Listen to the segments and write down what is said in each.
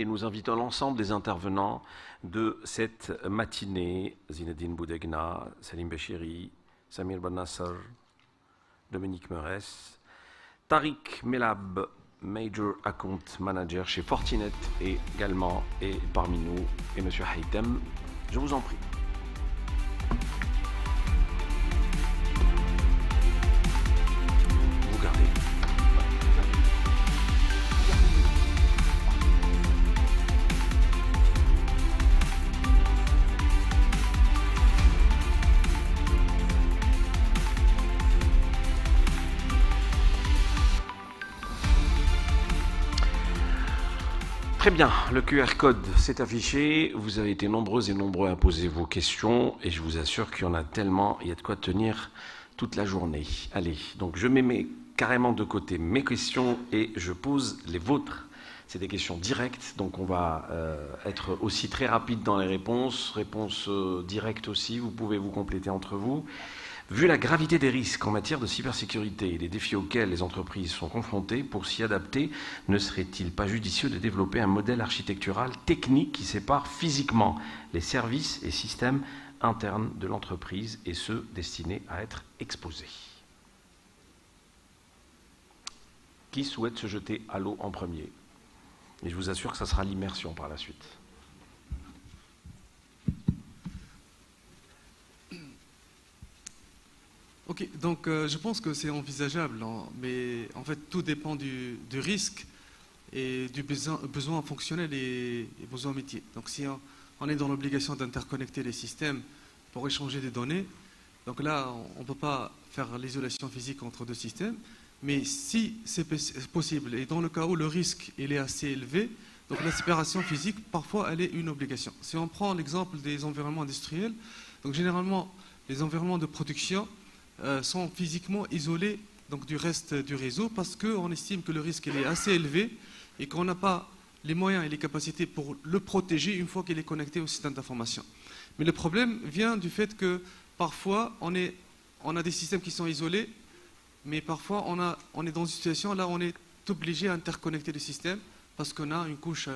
nous invitons l'ensemble des intervenants de cette matinée, Zinedine Boudegna, Salim Bechiri, Samir Bonnasser, Dominique Meurès, Tariq Melab, Major Account Manager chez Fortinet également, et parmi nous, et M. Haïtem. Je vous en prie. Vous gardez. Très bien, le QR code s'est affiché, vous avez été nombreux et nombreux à poser vos questions et je vous assure qu'il y en a tellement, il y a de quoi tenir toute la journée. Allez, donc je mets carrément de côté mes questions et je pose les vôtres. C'est des questions directes, donc on va être aussi très rapide dans les réponses directes aussi, vous pouvez vous compléter entre vous. Vu la gravité des risques en matière de cybersécurité et les défis auxquels les entreprises sont confrontées, pour s'y adapter, ne serait-il pas judicieux de développer un modèle architectural technique qui sépare physiquement les services et systèmes internes de l'entreprise et ceux destinés à être exposés? Qui souhaite se jeter à l'eau en premier? Et je vous assure que ça sera l'immersion par la suite. Ok, donc je pense que c'est envisageable, hein, mais en fait tout dépend du risque et du besoin fonctionnel et besoin métier. Donc si on est dans l'obligation d'interconnecter les systèmes pour échanger des données, donc là on ne peut pas faire l'isolation physique entre deux systèmes, mais si c'est possible et dans le cas où le risque il est assez élevé, donc la séparation physique parfois elle est une obligation. Si on prend l'exemple des environnements industriels, donc généralement les environnements de production sont physiquement isolés donc, du reste du réseau parce qu'on estime que le risque il est assez élevé et qu'on n'a pas les moyens et les capacités pour le protéger une fois qu'il est connecté au système d'information. Mais le problème vient du fait que parfois on a des systèmes qui sont isolés, mais parfois on est dans une situation là où on est obligé à interconnecter les systèmes parce qu'on a une couche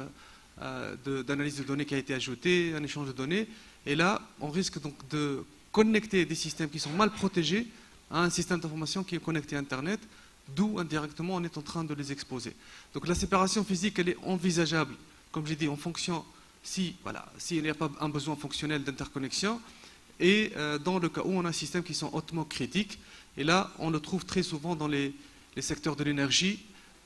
d'analyse de données qui a été ajoutée, un échange de données, et là on risque donc de connecter des systèmes qui sont mal protégés à un système d'information qui est connecté à Internet, d'où indirectement on est en train de les exposer. Donc la séparation physique, elle est envisageable, comme j'ai dit, en fonction s'il n'y a pas un besoin fonctionnel d'interconnexion, et dans le cas où on a un système qui sont hautement critiques, et là on le trouve très souvent dans les secteurs de l'énergie,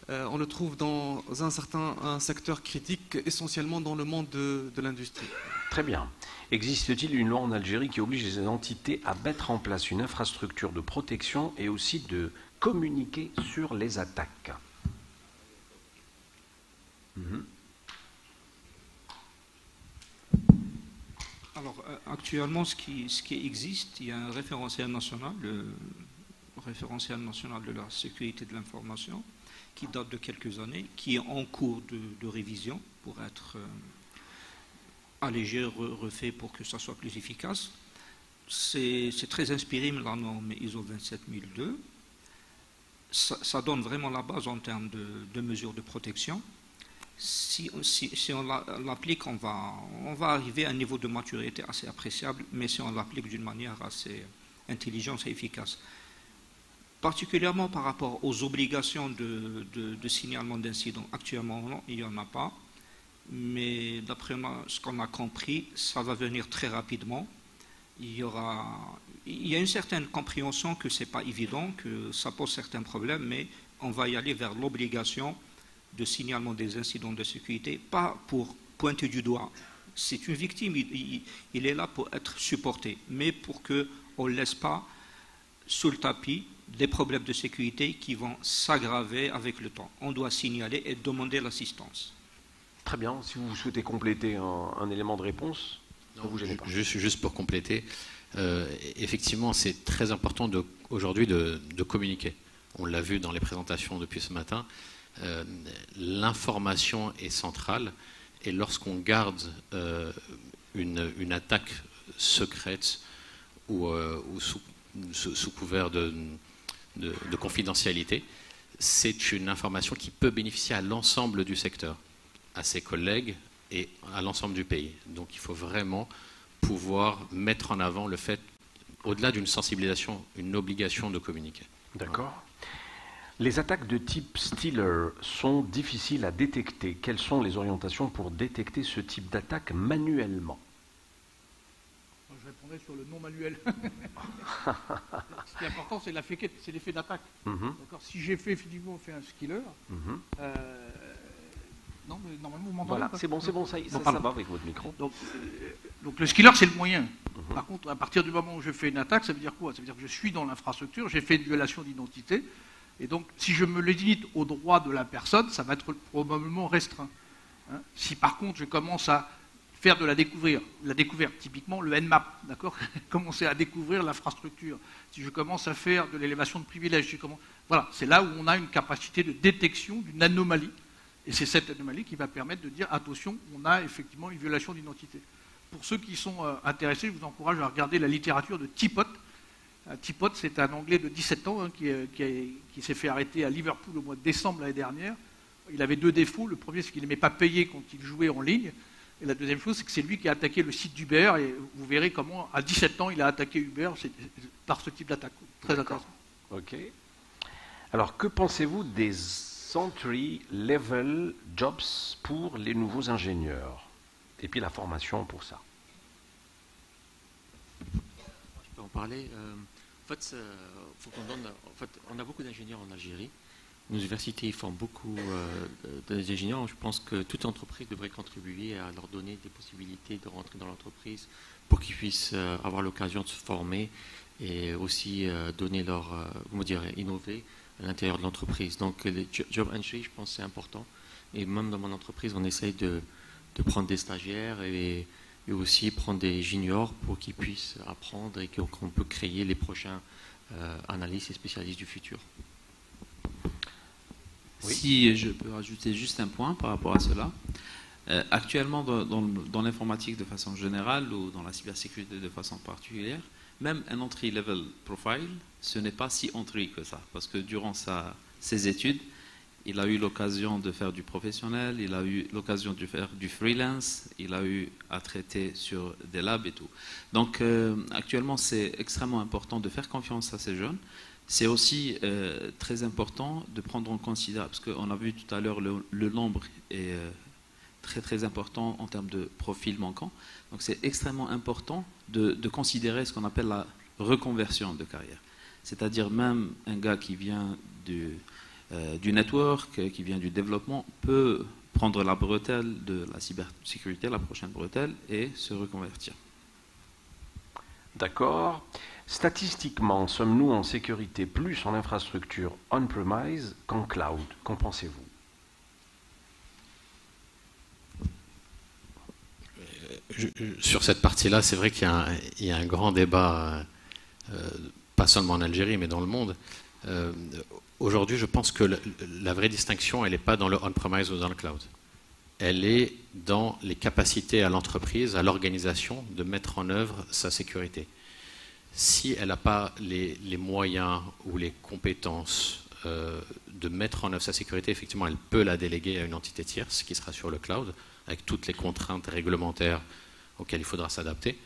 on le trouve dans un secteur critique, essentiellement dans le monde de l'industrie. Très bien. Existe-t-il une loi en Algérie qui oblige les entités à mettre en place une infrastructure de protection et aussi de communiquer sur les attaques? Alors, actuellement, ce qui existe, il y a un référentiel national, le référentiel national de la sécurité de l'information, qui date de quelques années, qui est en cours de révision pour être allégé, refait pour que ça soit plus efficace. C'est très inspiré de la norme ISO 27002. Ça donne vraiment la base en termes de mesures de protection. Si on l'applique, on va arriver à un niveau de maturité assez appréciable, mais si on l'applique d'une manière assez intelligente et efficace. Particulièrement par rapport aux obligations de signalement d'incidents. Actuellement, non, il n'y en a pas. Mais d'après ce qu'on a compris, ça va venir très rapidement. Il y a une certaine compréhension que ce n'est pas évident, que ça pose certains problèmes, mais on va y aller vers l'obligation de signalement des incidents de sécurité, pas pour pointer du doigt. C'est une victime, il est là pour être supporté, mais pour qu'on ne laisse pas sous le tapis des problèmes de sécurité qui vont s'aggraver avec le temps. On doit signaler et demander l'assistance. Très bien. Si vous souhaitez compléter un élément de réponse, ne vous gênez pas. Juste pour compléter, effectivement, c'est très important aujourd'hui de communiquer. On l'a vu dans les présentations depuis ce matin. L'information est centrale et lorsqu'on garde une attaque secrète ou sous couvert de confidentialité, c'est une information qui peut bénéficier à l'ensemble du secteur. à ses collègues et à l'ensemble du pays. Donc il faut vraiment pouvoir mettre en avant le fait, au-delà d'une sensibilisation, une obligation de communiquer. D'accord. Les attaques de type Stealer sont difficiles à détecter. Quelles sont les orientations pour détecter ce type d'attaque manuellement? Je répondrai sur le non manuel. Ce qui est important, c'est l'effet d'attaque. D'accord. Si j'ai effectivement fait un skiller, non, mais normalement, vous m'entendez Voilà, pas. c'est bon, ça va avec votre micro. Donc le skiller, c'est le moyen. Par contre, à partir du moment où je fais une attaque, ça veut dire quoi? Ça veut dire que je suis dans l'infrastructure, j'ai fait une violation d'identité, et donc si je me limite aux droits de la personne, ça va être probablement restreint. Hein. Si par contre je commence à faire de la découverte, typiquement le Nmap, d'accord, commencer à découvrir l'infrastructure, si je commence à faire de l'élévation de privilèges, voilà, c'est là où on a une capacité de détection d'une anomalie, et c'est cette anomalie qui va permettre de dire attention, on a effectivement une violation d'identité. Pour ceux qui sont intéressés, je vous encourage à regarder la littérature de Teapot. Teapot, c'est un Anglais de 17 ans qui s'est fait arrêter à Liverpool au mois de décembre l'année dernière. Il avait 2 défauts. Le premier, c'est qu'il n'aimait pas payer quand il jouait en ligne. Et la deuxième chose, c'est que c'est lui qui a attaqué le site d'Uber. Et vous verrez comment, à 17 ans, il a attaqué Uber par ce type d'attaque. Très intéressant. Ok. Alors, que pensez-vous des entry-level jobs pour les nouveaux ingénieurs? Et puis la formation pour ça. Je peux en parler. En fait, faut qu'on donne. En fait, on a beaucoup d'ingénieurs en Algérie. Nos universités forment beaucoup d'ingénieurs. Je pense que toute entreprise devrait contribuer à leur donner des possibilités de rentrer dans l'entreprise pour qu'ils puissent avoir l'occasion de se former et aussi donner leur, innover à l'intérieur de l'entreprise. Donc les job entry, je pense que c'est important. Et même dans mon entreprise, on essaye de prendre des stagiaires et aussi prendre des juniors pour qu'ils puissent apprendre et qu'on peut créer les prochains analystes et spécialistes du futur. Oui. Si je peux rajouter juste un point par rapport à cela. Actuellement, dans l'informatique de façon générale ou dans la cybersécurité de façon particulière, même un entry-level profile, ce n'est pas si entry que ça. Parce que durant ses études, il a eu l'occasion de faire du professionnel, il a eu l'occasion de faire du freelance, il a eu à traiter sur des labs et tout. Donc actuellement, c'est extrêmement important de faire confiance à ces jeunes. C'est aussi très important de prendre en considération, parce qu'on a vu tout à l'heure le nombre est très très important en termes de profil manquant. Donc c'est extrêmement important de considérer ce qu'on appelle la reconversion de carrière. C'est-à-dire même un gars qui vient du network, qui vient du développement, peut prendre la bretelle de la cybersécurité, la prochaine bretelle, et se reconvertir. D'accord. Statistiquement, sommes-nous en sécurité plus en infrastructure on-premise qu'en cloud? Qu'en pensez-vous? Sur cette partie-là, c'est vrai qu'il y a un grand débat, pas seulement en Algérie, mais dans le monde. Aujourd'hui, je pense que la vraie distinction, elle n'est pas dans le on-premise ou dans le cloud. Elle est dans les capacités à l'entreprise, à l'organisation, de mettre en œuvre sa sécurité. Si elle n'a pas les moyens ou les compétences de mettre en œuvre sa sécurité, effectivement, elle peut la déléguer à une entité tierce qui sera sur le cloud, avec toutes les contraintes réglementaires auxquelles il faudra s'adapter.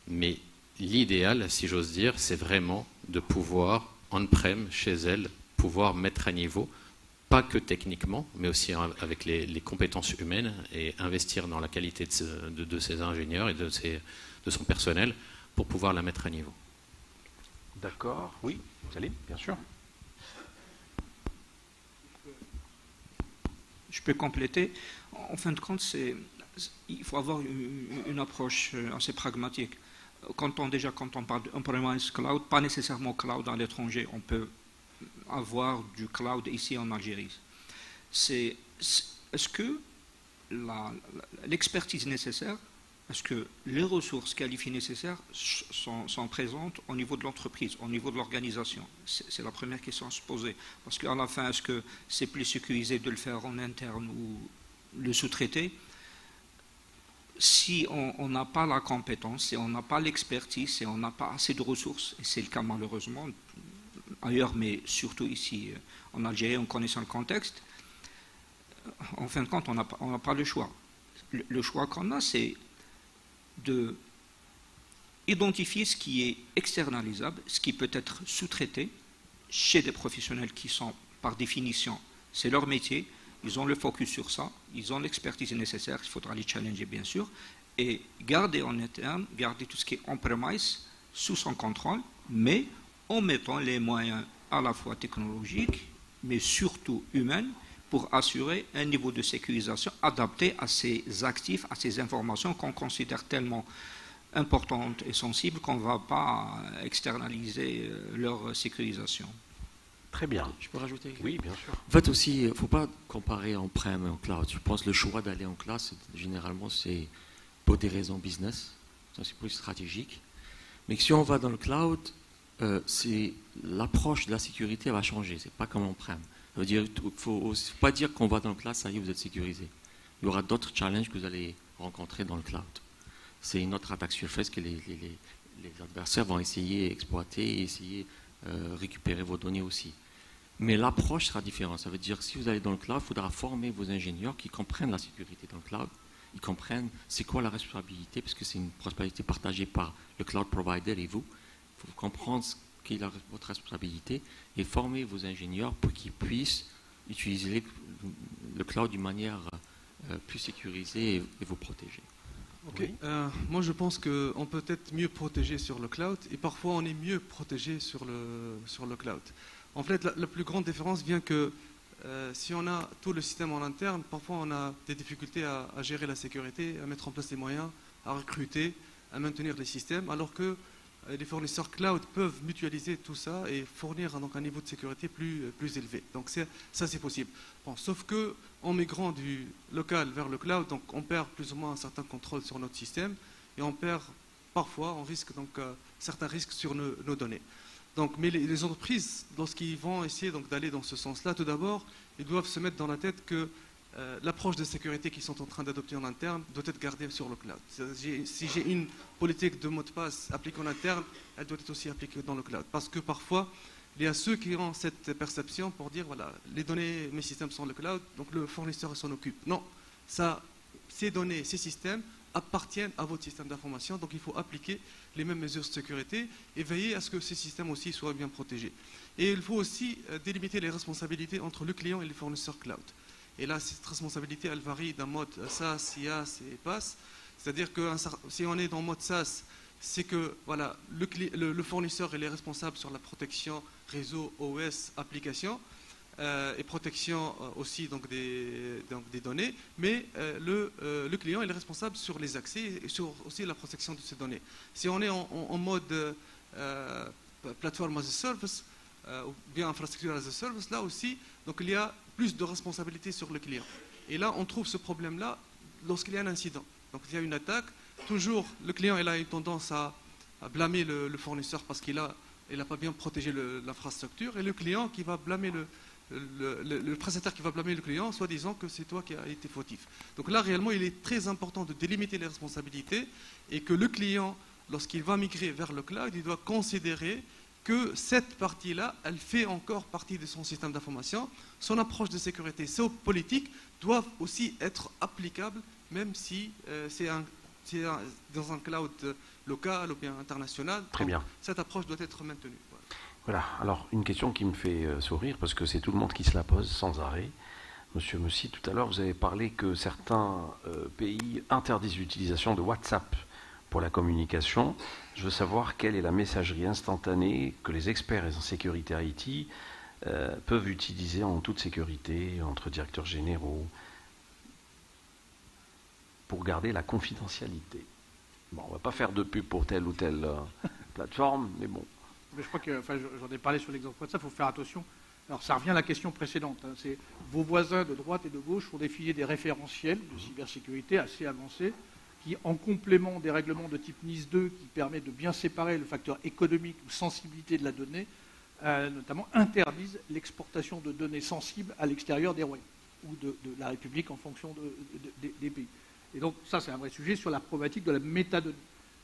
Mais l'idéal, si j'ose dire, c'est vraiment de pouvoir, on-prem, chez elle, pouvoir mettre à niveau, pas que techniquement, mais aussi avec les compétences humaines, et investir dans la qualité de ses ingénieurs et de son personnel pour pouvoir la mettre à niveau. D'accord. Oui, Salim, bien sûr. Je peux compléter. En fin de compte, il faut avoir une approche assez pragmatique. Quand on parle on-premise cloud, pas nécessairement cloud à l'étranger, on peut avoir du cloud ici en Algérie. Est-ce que l'expertise nécessaire, est-ce que les ressources qualifiées nécessaires sont présentes au niveau de l'entreprise, au niveau de l'organisation? C'est la première question à se poser. Parce qu'à la fin, est-ce que c'est plus sécurisé de le faire en interne ou le sous-traiter? Si on n'a pas la compétence, si on n'a pas l'expertise, si on n'a pas assez de ressources, et c'est le cas malheureusement ailleurs, mais surtout ici en Algérie, en connaissant le contexte, en fin de compte, on n'a pas le choix. Le choix qu'on a, c'est de identifier ce qui est externalisable, ce qui peut être sous-traité chez des professionnels qui sont, par définition, c'est leur métier, ils ont le focus sur ça, ils ont l'expertise nécessaire, il faudra les challenger bien sûr, et garder en interne, garder tout ce qui est on-premise sous son contrôle, mais en mettant les moyens à la fois technologiques, mais surtout humains, pour assurer un niveau de sécurisation adapté à ces actifs, à ces informations qu'on considère tellement importantes et sensibles qu'on ne va pas externaliser leur sécurisation. Très bien. Je peux rajouter? Oui, bien sûr. En fait aussi, il ne faut pas comparer on-prem et en cloud. Je pense que le choix d'aller en cloud, généralement, c'est pour des raisons business, c'est plus stratégique. Mais si on va dans le cloud, l'approche de la sécurité va changer. C'est pas comme on-prem. Ça veut dire, il ne faut pas dire qu'on va dans le cloud, ça y est, vous êtes sécurisé. Il y aura d'autres challenges que vous allez rencontrer dans le cloud. C'est une autre attaque surface que les adversaires vont essayer d'exploiter et essayer de récupérer vos données aussi. Mais l'approche sera différente. Ça veut dire que si vous allez dans le cloud, il faudra former vos ingénieurs qui comprennent la sécurité dans le cloud. Ils comprennent c'est quoi la responsabilité, parce que c'est une responsabilité partagée par le cloud provider et vous. Il faut comprendre ce qu'est votre responsabilité et former vos ingénieurs pour qu'ils puissent utiliser le cloud d'une manière plus sécurisée et vous protéger. Ok. Moi, je pense qu'on peut être mieux protégé sur le cloud et parfois on est mieux protégé sur le cloud. En fait, la plus grande différence vient que si on a tout le système en interne, parfois on a des difficultés à gérer la sécurité, à mettre en place les moyens, à recruter, à maintenir les systèmes, alors que les fournisseurs cloud peuvent mutualiser tout ça et fournir donc un niveau de sécurité plus élevé. Donc ça c'est possible. Bon, sauf que en migrant du local vers le cloud, donc on perd plus ou moins un certain contrôle sur notre système et on perd parfois, on risque donc certains risques sur nos données. Donc, mais les entreprises, lorsqu'ils vont essayer donc d'aller dans ce sens-là, tout d'abord, ils doivent se mettre dans la tête que l'approche de sécurité qu'ils sont en train d'adopter en interne doit être gardée sur le cloud. Si j'ai une politique de mot de passe appliquée en interne, elle doit être aussi appliquée dans le cloud. Parce que parfois, il y a ceux qui ont cette perception pour dire, voilà, les données, mes systèmes sont le cloud, donc le fournisseur s'en occupe. Non, ces données, ces systèmes appartiennent à votre système d'information, donc il faut appliquer les mêmes mesures de sécurité et veiller à ce que ces systèmes aussi soient bien protégés. Et il faut aussi délimiter les responsabilités entre le client et les fournisseurs cloud. Et là, cette responsabilité, elle varie d'un mode SaaS, IaaS et PaaS. C'est-à-dire que si on est dans le mode SaaS, c'est que voilà, le fournisseur il est responsable sur la protection réseau, OS, application, et protection aussi donc des données, mais le client il est responsable sur les accès et sur aussi la protection de ces données. Si on est en mode plateforme as a service, ou bien infrastructure as a service, là aussi, donc il y a plus de responsabilité sur le client. Et là, on trouve ce problème-là lorsqu'il y a un incident. Donc il y a une attaque, toujours le client il a une tendance à blâmer le fournisseur parce qu'il n'a pas bien protégé l'infrastructure, et le client qui va blâmer le prestataire qui va blâmer le client, soit disant que c'est toi qui as été fautif. Donc là, réellement, il est très important de délimiter les responsabilités et que le client, lorsqu'il va migrer vers le cloud, il doit considérer que cette partie-là, elle fait encore partie de son système d'information. Son approche de sécurité, ses politiques doivent aussi être applicables, même si c'est dans un cloud local ou bien international. Très bien. Cette approche doit être maintenue. Voilà, alors une question qui me fait sourire, parce que c'est tout le monde qui se la pose sans arrêt. Monsieur Messi, tout à l'heure, vous avez parlé que certains pays interdisent l'utilisation de WhatsApp pour la communication. Je veux savoir quelle est la messagerie instantanée que les experts en sécurité IT peuvent utiliser en toute sécurité, entre directeurs généraux, pour garder la confidentialité. Bon, on ne va pas faire de pub pour telle ou telle plateforme, mais bon. Mais je crois que, j'en ai parlé sur l'exemple de ça, il faut faire attention. Alors ça revient à la question précédente. Hein, c'est vos voisins de droite et de gauche font défiler des référentiels de cybersécurité assez avancés qui, en complément des règlements de type NIS 2 qui permet de bien séparer le facteur économique ou sensibilité de la donnée, notamment interdisent l'exportation de données sensibles à l'extérieur des royaumes ou de la République en fonction des pays. Et donc ça, c'est un vrai sujet sur la problématique de la métadonnée.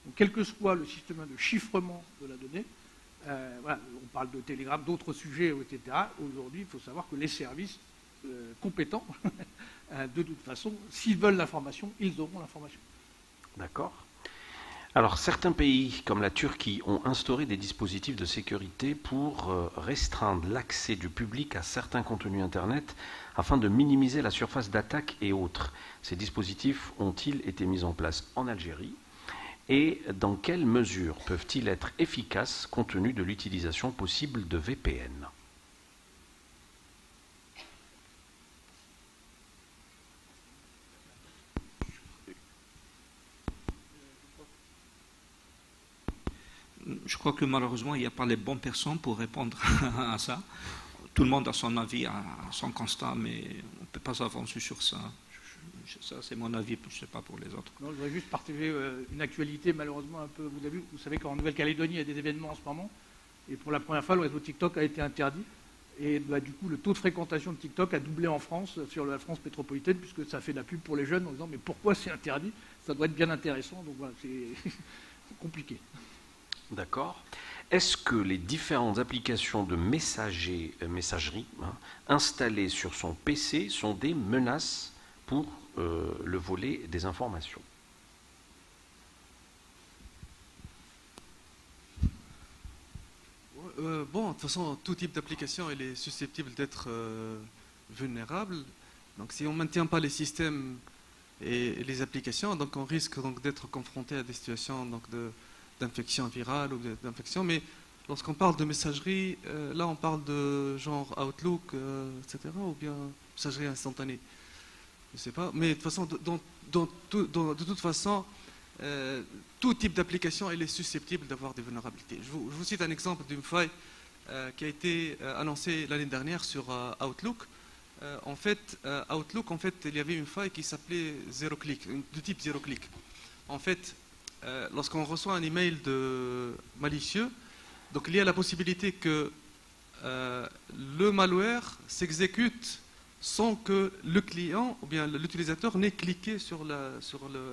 Donc quel que soit le système de chiffrement de la donnée, voilà, on parle de Telegram, d'autres sujets, etc. Aujourd'hui, il faut savoir que les services compétents, de toute façon, s'ils veulent l'information, ils auront l'information. D'accord. Alors, certains pays, comme la Turquie, ont instauré des dispositifs de sécurité pour restreindre l'accès du public à certains contenus Internet afin de minimiser la surface d'attaque et autres. Ces dispositifs ont-ils été mis en place en Algérie? Et dans quelle mesure peuvent-ils être efficaces compte tenu de l'utilisation possible de VPN? Je crois que malheureusement, il n'y a pas les bonnes personnes pour répondre à ça. Tout le monde a son avis, a son constat, mais on ne peut pas s'avancer sur ça. Ça, c'est mon avis, je ne sais pas pour les autres. Non, je voudrais juste partager une actualité, malheureusement, un peu, vous savez qu'en Nouvelle-Calédonie, il y a des événements en ce moment, et pour la première fois, le réseau TikTok a été interdit. Et du coup, le taux de fréquentation de TikTok a doublé en France, sur la France métropolitaine, puisque ça fait de la pub pour les jeunes en disant « mais pourquoi c'est interdit? Ça doit être bien intéressant ». Donc voilà, c'est compliqué. D'accord. Est-ce que les différentes applications de messagerie installées sur son PC sont des menaces pour le volet des informations? Bon, de toute façon, tout type d'application elle est susceptible d'être vulnérable. Donc, si on ne maintient pas les systèmes et les applications, donc on risque donc d'être confronté à des situations donc d'infection virale ou d'infection. Mais lorsqu'on parle de messagerie, là, on parle de genre Outlook, etc., ou bien messagerie instantanée. Je ne sais pas. Mais de toute façon, de toute façon, tout type d'application elle est susceptible d'avoir des vulnérabilités. Je vous cite un exemple d'une faille qui a été annoncée l'année dernière sur Outlook. En fait, Outlook, il y avait une faille qui s'appelait zéro clic, de type zéro clic. En fait, lorsqu'on reçoit un email malicieux, donc il y a la possibilité que le malware s'exécute sans que le client ou bien l'utilisateur n'ait cliqué sur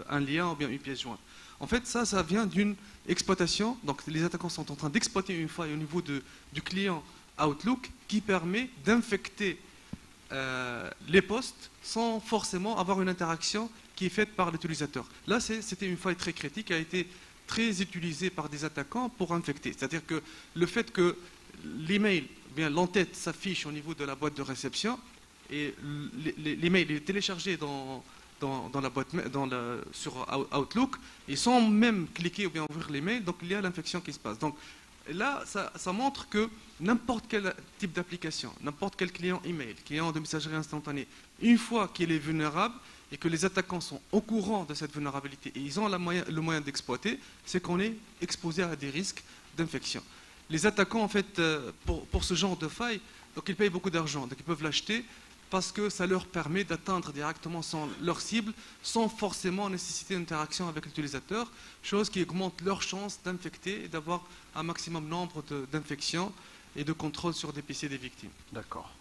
un lien ou bien une pièce jointe. En fait, ça vient d'une exploitation. Donc, les attaquants sont en train d'exploiter une faille au niveau du client Outlook qui permet d'infecter les postes sans forcément avoir une interaction qui est faite par l'utilisateur. Là, c'était une faille très critique qui a été très utilisée par des attaquants pour infecter. C'est-à-dire que le fait que l'email, bien l'entête s'affiche au niveau de la boîte de réception, et l'email est téléchargé dans la boîte sur Outlook, et sans même cliquer ou bien ouvrir l'email, donc il y a l'infection qui se passe. Donc là, ça montre que n'importe quel type d'application, n'importe quel client email, client de messagerie instantanée, une fois qu'il est vulnérable et que les attaquants sont au courant de cette vulnérabilité et ils ont le moyen d'exploiter, c'est qu'on est exposé à des risques d'infection. Les attaquants, en fait, pour ce genre de faille, donc ils payent beaucoup d'argent, donc ils peuvent l'acheter parce que ça leur permet d'atteindre directement leur cible sans forcément nécessiter une interaction avec l'utilisateur, chose qui augmente leur chance d'infecter et d'avoir un maximum nombre d'infections et de contrôle sur des PC des victimes. D'accord.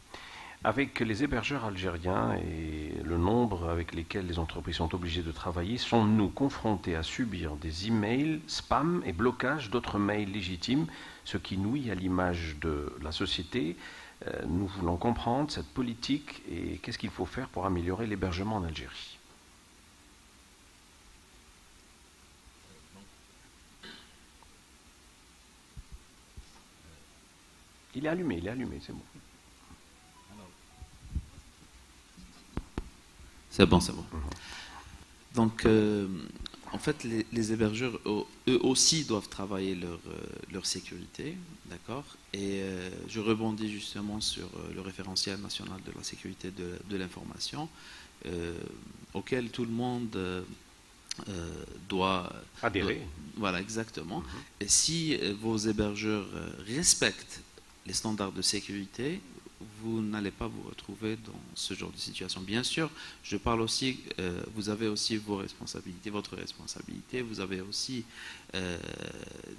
Avec les hébergeurs algériens et le nombre avec lesquels les entreprises sont obligées de travailler, sommes-nous confrontés à subir des emails spam et blocage d'autres mails légitimes, ce qui nuit à l'image de la société? Nous voulons comprendre cette politique et qu'est-ce qu'il faut faire pour améliorer l'hébergement en Algérie. Il est allumé, c'est bon. C'est bon, c'est bon. Donc, en fait, les hébergeurs, eux aussi, doivent travailler leur sécurité, d'accord? Et je rebondis justement sur le référentiel national de la sécurité de l'information, auquel tout le monde doit adhérer. Voilà, exactement. Et si vos hébergeurs respectent les standards de sécurité, vous n'allez pas vous retrouver dans ce genre de situation. Bien sûr, je parle aussi, vous avez aussi vos responsabilités, votre responsabilité, vous avez aussi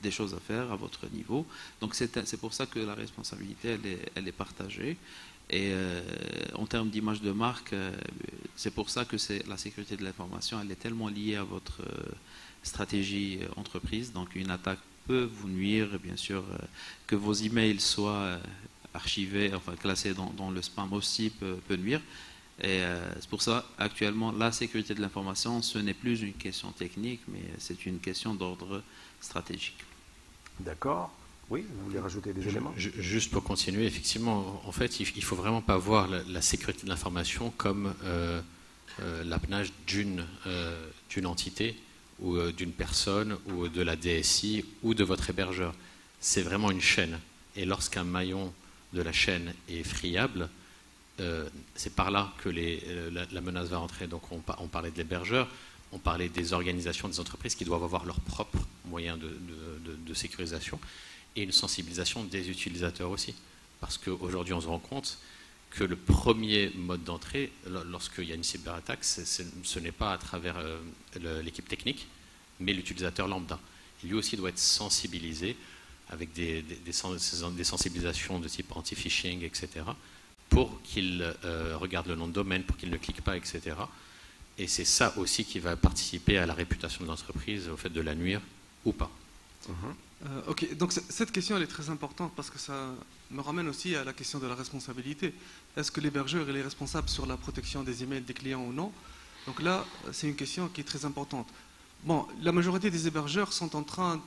des choses à faire à votre niveau. Donc c'est pour ça que la responsabilité, elle est partagée. Et en termes d'image de marque, c'est pour ça que la sécurité de l'information, elle est tellement liée à votre stratégie entreprise. Donc une attaque peut vous nuire, bien sûr, que vos emails soient archivé, enfin classé dans le spam aussi peut nuire. Et c'est pour ça, actuellement, la sécurité de l'information, ce n'est plus une question technique, mais c'est une question d'ordre stratégique. D'accord. Oui, vous voulez rajouter des éléments? Juste pour continuer, effectivement, en fait, il ne faut vraiment pas voir la sécurité de l'information comme l'apanage d'une entité ou d'une personne ou de la DSI ou de votre hébergeur. C'est vraiment une chaîne. Et lorsqu'un maillon de la chaîne est friable, c'est par là que la menace va rentrer. Donc on parlait de l'hébergeur, on parlait des organisations, des entreprises qui doivent avoir leurs propres moyens de sécurisation et une sensibilisation des utilisateurs aussi. Parce qu'aujourd'hui on se rend compte que le premier mode d'entrée, lorsqu'il y a une cyberattaque, ce n'est pas à travers l'équipe technique, mais l'utilisateur lambda. Il lui aussi doit être sensibilisé avec des sensibilisations de type anti-phishing, etc., pour qu'il regarde le nom de domaine, pour qu'il ne clique pas, etc. Et c'est ça aussi qui va participer à la réputation de l'entreprise, au fait de la nuire ou pas. Ok, donc cette question elle est très importante parce que ça me ramène aussi à la question de la responsabilité. Est-ce que l'hébergeur est responsable sur la protection des emails des clients ou non? Donc là, c'est une question qui est très importante. Bon, la majorité des hébergeurs sont en train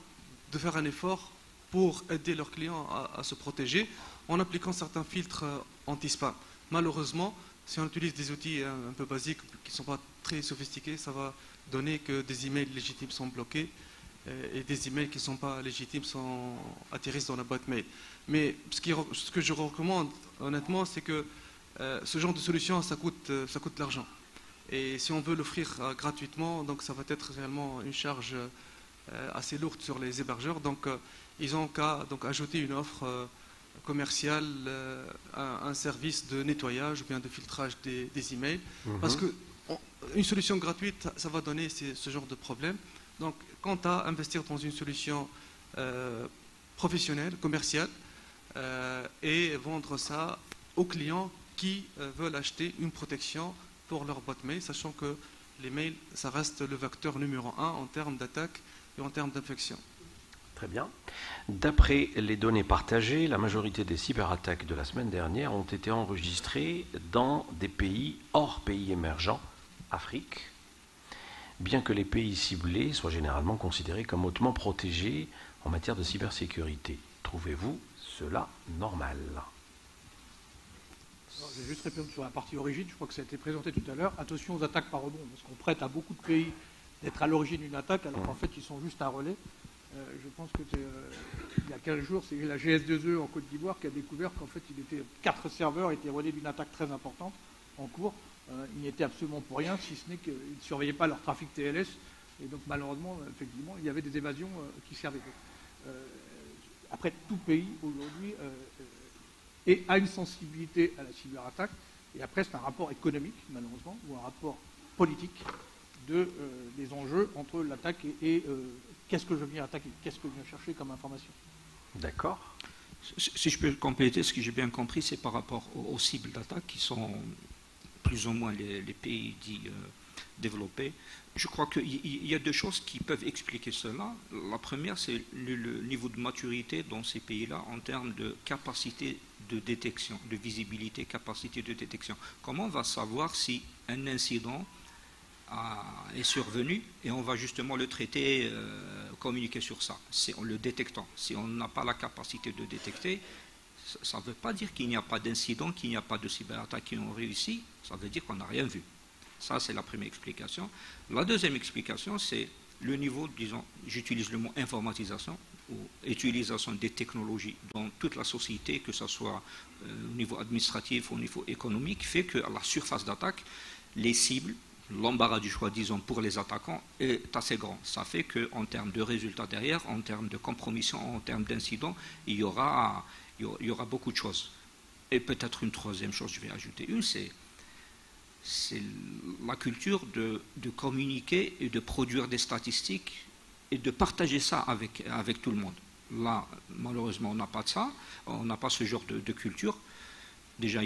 de faire un effort pour aider leurs clients à se protéger en appliquant certains filtres anti-spam. Malheureusement, si on utilise des outils un peu basiques qui ne sont pas très sophistiqués, ça va donner que des emails légitimes sont bloqués et des emails qui ne sont pas légitimes atterrissent dans la boîte mail. Mais ce que je recommande honnêtement, c'est que ce genre de solution, ça coûte de l'argent. Et si on veut l'offrir gratuitement, donc ça va être réellement une charge assez lourde sur les hébergeurs. Donc ils ont qu'à ajouter une offre commerciale, un service de nettoyage ou bien de filtrage des emails. Parce qu'une solution gratuite, ça va donner ce genre de problème. Donc, quant à investir dans une solution professionnelle, commerciale, et vendre ça aux clients qui veulent acheter une protection pour leur boîte mail, sachant que les mails, ça reste le vecteur numéro 1 en termes d'attaque et en termes d'infection. Très bien. D'après les données partagées, la majorité des cyberattaques de la semaine dernière ont été enregistrées dans des pays hors pays émergents, Afrique, bien que les pays ciblés soient généralement considérés comme hautement protégés en matière de cybersécurité. Trouvez-vous cela normal? Je vais juste répondre sur la partie origine, je crois que ça a été présenté tout à l'heure. Attention aux attaques par rebond, parce qu'on prête à beaucoup de pays d'être à l'origine d'une attaque, alors qu'en fait ils sont juste un relais. Je pense que il y a 15 jours, c'est la GS2E en Côte d'Ivoire qui a découvert qu'en fait 4 serveurs étaient relais d'une attaque très importante en cours. Ils n'y étaient absolument pour rien, si ce n'est qu'ils ne surveillaient pas leur trafic TLS. Et donc malheureusement, effectivement, il y avait des évasions qui servaient. Après, tout pays aujourd'hui a une sensibilité à la cyberattaque. Et après, c'est un rapport économique, malheureusement, ou un rapport politique des enjeux entre l'attaque et qu'est-ce que je viens attaquer, qu'est-ce que je viens chercher comme information. D'accord. Si je peux compléter, ce que j'ai bien compris, c'est par rapport aux cibles d'attaque qui sont plus ou moins les pays dits développés. Je crois qu'il y a deux choses qui peuvent expliquer cela. La première, c'est le niveau de maturité dans ces pays-là en termes de capacité de détection, de visibilité, capacité de détection. Comment on va savoir si un incident est survenu et on va justement le traiter, communiquer sur ça, c'est en le détectant. Si on n'a pas la capacité de détecter, ça ne veut pas dire qu'il n'y a pas d'incident, qu'il n'y a pas de cyberattaques qui ont réussi, ça veut dire qu'on n'a rien vu. Ça, c'est la première explication. La deuxième explication, c'est le niveau, disons, j'utilise le mot informatisation, ou utilisation des technologies dans toute la société, que ce soit au niveau administratif ou au niveau économique, fait qu'à la surface d'attaque, les cibles, l'embarras du choix, disons, pour les attaquants est assez grand. Ça fait qu'en termes de résultats derrière, en termes de compromission, en termes d'incidents, il y aura beaucoup de choses. Et peut-être une troisième chose, je vais ajouter une, c'est la culture de communiquer et de produire des statistiques et de partager ça avec tout le monde. Là, malheureusement, on n'a pas de ça, on n'a pas ce genre de culture. Déjà,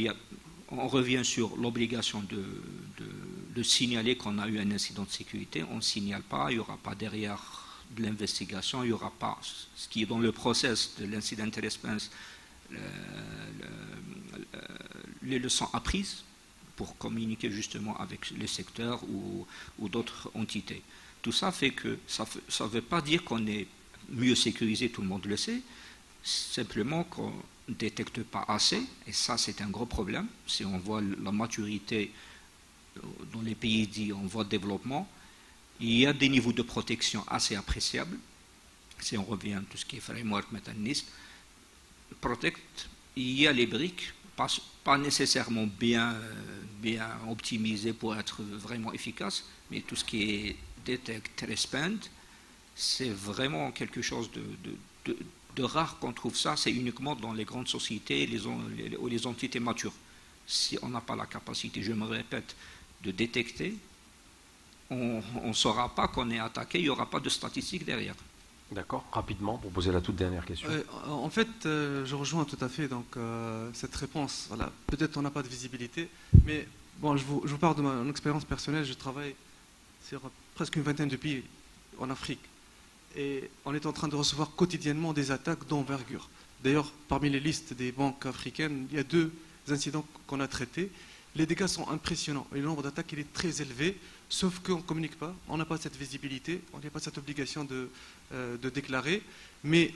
on revient sur l'obligation de signaler qu'on a eu un incident de sécurité. On ne signale pas, il n'y aura pas derrière de l'investigation, il n'y aura pas ce qui est dans le process de l'incident response, les leçons apprises pour communiquer justement avec le secteur ou d'autres entités. Tout ça fait que ça ne veut pas dire qu'on est mieux sécurisé, tout le monde le sait, simplement qu'on ne détecte pas assez, et ça c'est un gros problème. Si on voit la maturité dans les pays dits en voie de développement, il y a des niveaux de protection assez appréciables. Si on revient à tout ce qui est framework, mécanisme, Protect, il y a les briques, pas nécessairement bien optimisées pour être vraiment efficaces, mais tout ce qui est Detect, Respond, c'est vraiment quelque chose de rare qu'on trouve ça. C'est uniquement dans les grandes sociétés ou les entités matures. Si on n'a pas la capacité, je me répète, de détecter, on ne saura pas qu'on est attaqué, il n'y aura pas de statistiques derrière. D'accord, rapidement, pour poser la toute dernière question. En fait, je rejoins tout à fait donc, cette réponse. Voilà. Peut-être on n'a pas de visibilité, mais bon, je vous parle de mon expérience personnelle. Je travaille sur presque une vingtaine de pays en Afrique. Et on est en train de recevoir quotidiennement des attaques d'envergure. D'ailleurs, parmi les listes des banques africaines, il y a 2 incidents qu'on a traités. Les dégâts sont impressionnants et le nombre d'attaques il est très élevé, sauf qu'on ne communique pas, on n'a pas cette visibilité, on n'a pas cette obligation de déclarer, mais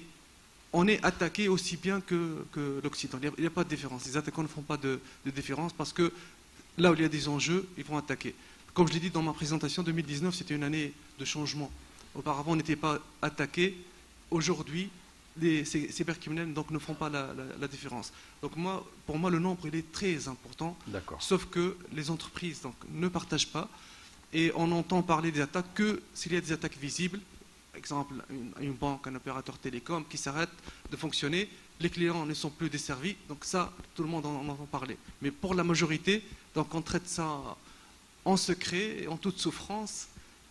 on est attaqué aussi bien que l'Occident. Il n'y a pas de différence. Les attaquants ne font pas de différence parce que là où il y a des enjeux, ils vont attaquer. Comme je l'ai dit dans ma présentation, 2019, c'était une année de changement. Auparavant, on n'était pas attaqué. Aujourd'hui, les cybercriminels donc, ne font pas la différence. Donc pour moi, le nombre il est très important. Sauf que les entreprises donc, ne partagent pas. Et on entend parler des attaques que s'il y a des attaques visibles. Par exemple, une banque, un opérateur télécom qui s'arrête de fonctionner, les clients ne sont plus desservis. Donc ça, tout le monde en entend parler. Mais pour la majorité, donc, on traite ça en secret, en toute souffrance.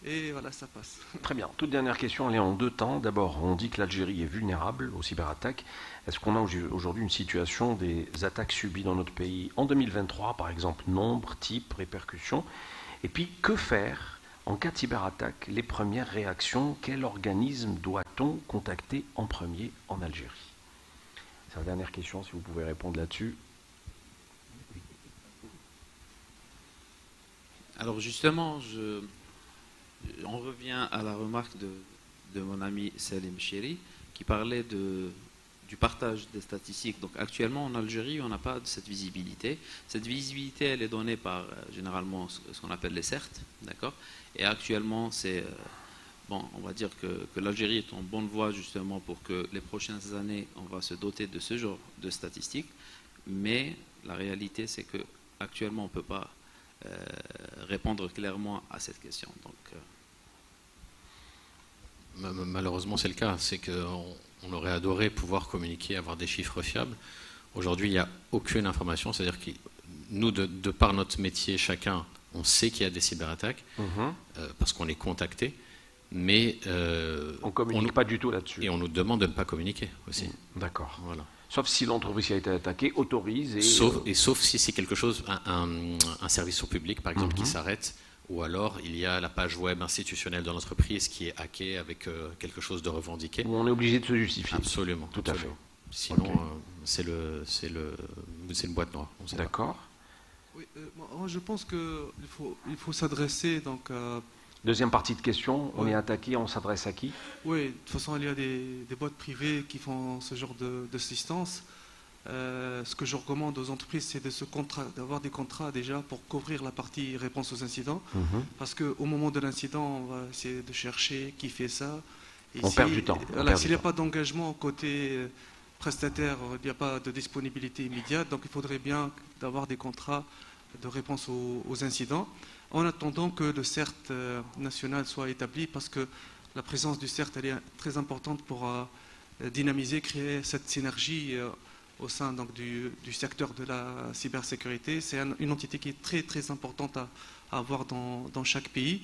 Et voilà, ça passe. Très bien. Toute dernière question, elle est en 2 temps. D'abord, on dit que l'Algérie est vulnérable aux cyberattaques. Est-ce qu'on a aujourd'hui une situation des attaques subies dans notre pays en 2023, par exemple, nombre, type, répercussions? Et puis, que faire en cas de cyberattaque? Les premières réactions, quel organisme doit-on contacter en premier en Algérie? C'est la dernière question, si vous pouvez répondre là-dessus. Alors justement, on revient à la remarque de mon ami Salim Chéri qui parlait du partage des statistiques. Donc actuellement en Algérie, on n'a pas de cette visibilité. Cette visibilité, elle est donnée par généralement ce qu'on appelle les CERT, d'accord. Et actuellement, on va dire que l'Algérie est en bonne voie justement pour que les prochaines années, on va se doter de ce genre de statistiques. Mais la réalité, c'est que actuellement, on ne peut pas répondre clairement à cette question. Donc, malheureusement, c'est le cas. C'est qu'on aurait adoré pouvoir communiquer, avoir des chiffres fiables. Aujourd'hui, il n'y a aucune information. C'est-à-dire que nous, de par notre métier, chacun, on sait qu'il y a des cyberattaques parce qu'on est contacté. Mais on ne communique pas du tout là-dessus. Et on nous demande de ne pas communiquer aussi. D'accord. Voilà. Sauf si l'entreprise qui a été attaquée autorise. Sauf si c'est quelque chose, un service au public, par exemple, qui s'arrête. Ou alors, il y a la page web institutionnelle de l'entreprise qui est hackée avec quelque chose de revendiqué. Où on est obligé de se justifier. Absolument. Tout à fait. Sinon, c'est une boîte noire. D'accord. Oui, moi, je pense qu'il faut s'adresser donc. Deuxième partie de question, on est attaqué, on s'adresse à qui? Oui, de toute façon, il y a des boîtes privées qui font ce genre d'assistance. Ce que je recommande aux entreprises, c'est d'avoir des contrats déjà pour couvrir la partie réponse aux incidents. Parce qu'au moment de l'incident, on va essayer de chercher qui fait ça. Et on perd du temps. S'il n'y a pas d'engagement côté prestataire, il n'y a pas de disponibilité immédiate. Donc il faudrait bien d'avoir des contrats de réponse aux incidents. En attendant que le CERT national soit établi, parce que la présence du CERT elle est très importante pour dynamiser, créer cette synergie au sein donc, du secteur de la cybersécurité. C'est une entité qui est très très importante à avoir dans chaque pays.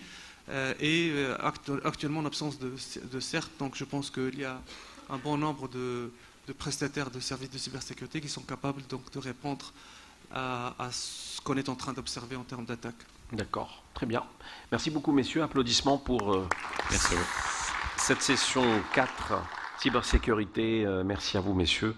Actuellement, en absence de CERT, donc je pense qu'il y a un bon nombre de prestataires de services de cybersécurité qui sont capables donc, de répondre à ce qu'on est en train d'observer en termes d'attaque. D'accord, très bien. Merci beaucoup, messieurs. Applaudissements pour cette session 4 cybersécurité. Merci à vous, messieurs.